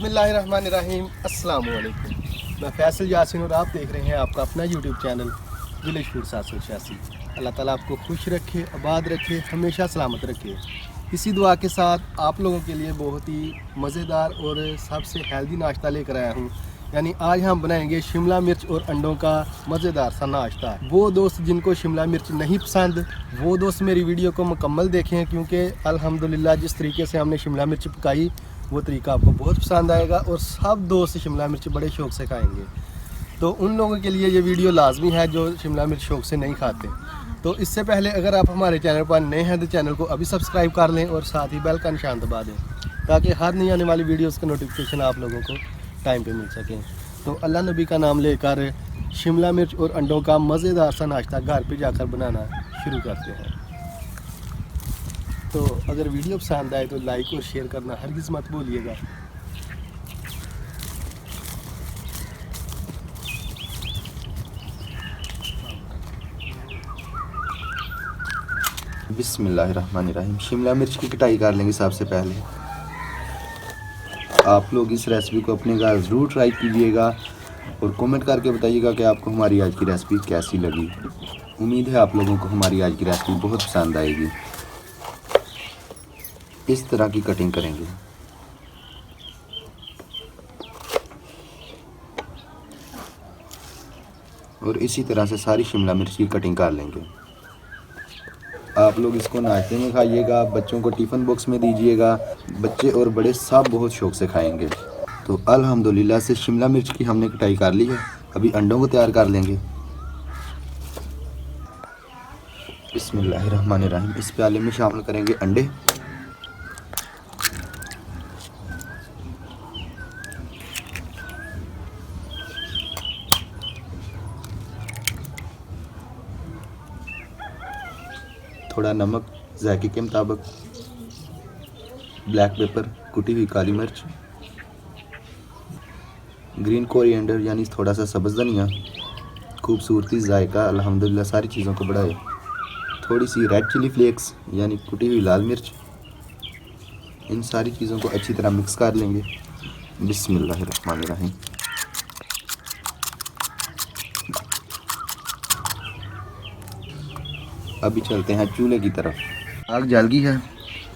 बिस्मिल्लाहिर्रहमानिर्रहीम अस्सलाम वालेकुम। मैं फैसल यासीन और आप देख रहे हैं आपका अपना यूट्यूब चैनल विलेज फूड 786। अल्लाह ताला आपको खुश रखे, आबाद रखे, हमेशा सलामत रखे। इसी दुआ के साथ आप लोगों के लिए बहुत ही मज़ेदार और सबसे हेल्दी नाश्ता लेकर आया हूँ। यानी आज हम बनाएंगे शिमला मिर्च और अंडों का मज़ेदार सा नाश्ता। वो दोस्त जिनको शिमला मिर्च नहीं पसंद वो दोस्त मेरी वीडियो को मुकम्मल देखें, क्योंकि अल्हम्दुलिल्लाह जिस तरीके से हमने शिमला मिर्च पकाई वो तरीका आपको बहुत पसंद आएगा और सब दोस्त शिमला मिर्च बड़े शौक़ से खाएंगे। तो उन लोगों के लिए ये वीडियो लाजमी है जो शिमला मिर्च शौक़ से नहीं खाते। तो इससे पहले अगर आप हमारे चैनल पर नए हैं तो चैनल को अभी सब्सक्राइब कर लें और साथ ही बेल का निशान दबा दें, ताकि हर नई आने वाली वीडियोस का नोटिफिकेशन आप लोगों को टाइम पे मिल सके। तो अल्लाह नबी का नाम लेकर शिमला मिर्च और अंडों का मज़ेदार सा नाश्ता घर पे जाकर बनाना शुरू करते हैं। तो अगर वीडियो पसंद आए तो लाइक और शेयर करना हरगिज़ मत भूलिएगा। बिस्मिल्लाहिर्रहमानिर्रहीम। शिमला मिर्च की कटाई कर लेंगे। सबसे पहले आप लोग इस रेसिपी को अपने घर ज़रूर ट्राई कीजिएगा और कमेंट करके बताइएगा कि आपको हमारी आज की रेसिपी कैसी लगी। उम्मीद है आप लोगों को हमारी आज की रेसिपी बहुत पसंद आएगी। इस तरह की कटिंग करेंगे। और इसी तरह से सारी शिमला मिर्च की कटिंग कर लेंगे। आप लोग इसको नाश्ते में खाइएगा, बच्चों को टिफ़िन बॉक्स में दीजिएगा। बच्चे और बड़े सब बहुत शौक़ से खाएंगे। तो अल्हम्दुलिल्लाह से शिमला मिर्च की हमने कटाई कर ली है। अभी अंडों को तैयार कर लेंगे। बिस्मिल्लाहिर्रहमानिर्रहीम। इस प्याले में शामिल करेंगे अंडे। थोड़ा नमक जायके के मुताबिक, ब्लैक पेपर, कुटी हुई काली मिर्च, ग्रीन कोरिएंडर यानी थोड़ा सा सब्ज़ धनिया, खूबसूरती जायका अल्हम्दुलिल्लाह सारी चीज़ों को बढ़ाए, थोड़ी सी रेड चिली फ्लेक्स यानी कुटी हुई लाल मिर्च। इन सारी चीज़ों को अच्छी तरह मिक्स कर लेंगे। बिस्मिल्लाहिर्रहमानिर्रहीम। अभी चलते हैं चूल्हे की तरफ। आग जल गई है,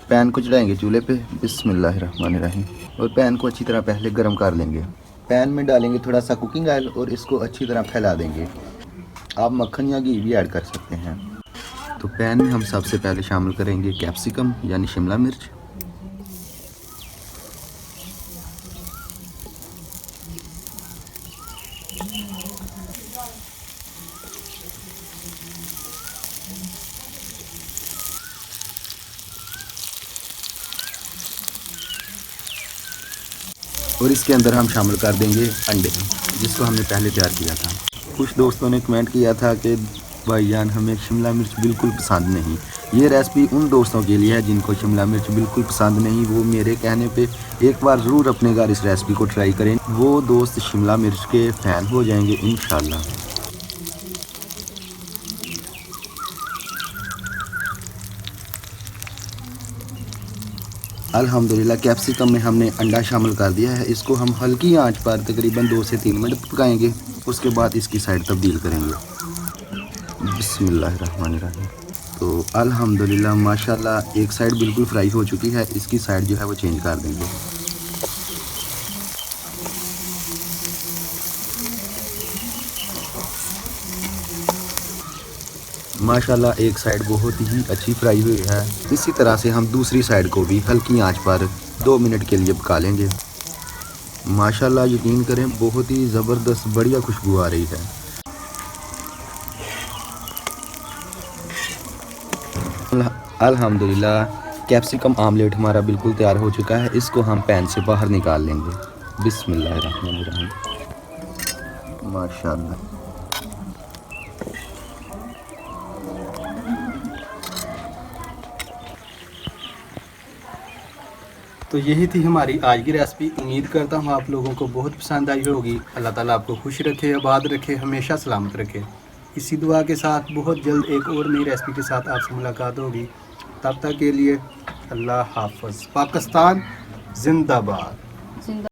पैन को चढ़ाएंगे चूल्हे पे। बिस्मिल्लाहिर्रहमानिर्रहीम। और पैन को अच्छी तरह पहले गर्म कर लेंगे। पैन में डालेंगे थोड़ा सा कुकिंग ऑयल और इसको अच्छी तरह फैला देंगे। आप मक्खन या घी भी ऐड कर सकते हैं। तो पैन में हम सबसे पहले शामिल करेंगे कैप्सिकम यानी शिमला मिर्च। और इसके अंदर हम शामिल कर देंगे अंडे, जिसको हमने पहले तैयार किया था। कुछ दोस्तों ने कमेंट किया था कि भाईजान हमें शिमला मिर्च बिल्कुल पसंद नहीं। ये रेसिपी उन दोस्तों के लिए है जिनको शिमला मिर्च बिल्कुल पसंद नहीं। वो मेरे कहने पे एक बार ज़रूर अपने घर इस रेसिपी को ट्राई करें। वो दोस्त शिमला मिर्च के फ़ैन हो जाएंगे इंशाल्लाह। अल्हम्दुलिल्लाह कैप्सिकम में हमने अंडा शामिल कर दिया है। इसको हम हल्की आंच पर तकरीबन 2 से 3 मिनट पकाएंगे। उसके बाद इसकी साइड तब्दील करेंगे। बिस्मिल्लाहिर्रहमानिर्रहीम। तो अल्हम्दुलिल्लाह माशाल्लाह एक साइड बिल्कुल फ्राई हो चुकी है। इसकी साइड जो है वो चेंज कर देंगे। माशाल्लाह एक साइड बहुत ही अच्छी फ्राई हुई है। इसी तरह से हम दूसरी साइड को भी हल्की आंच पर 2 मिनट के लिए पका लेंगे। माशाल्लाह यकीन करें बहुत ही ज़बरदस्त बढ़िया खुशबू आ रही है। अल्हम्दुलिल्लाह कैप्सिकम आमलेट हमारा बिल्कुल तैयार हो चुका है। इसको हम पैन से बाहर निकाल लेंगे। बिस्मिल्लाहिर्रहमानिर्रहीम। माशाल्लाह। तो यही थी हमारी आज की रेसिपी। उम्मीद करता हूँ आप लोगों को बहुत पसंद आई होगी। अल्लाह ताला आपको खुश रखे, आबाद रखे, हमेशा सलामत रखे। इसी दुआ के साथ बहुत जल्द एक और नई रेसिपी के साथ आपसे मुलाकात होगी। तब तक के लिए अल्लाह हाफ़िज़। पाकिस्तान जिंदाबाद।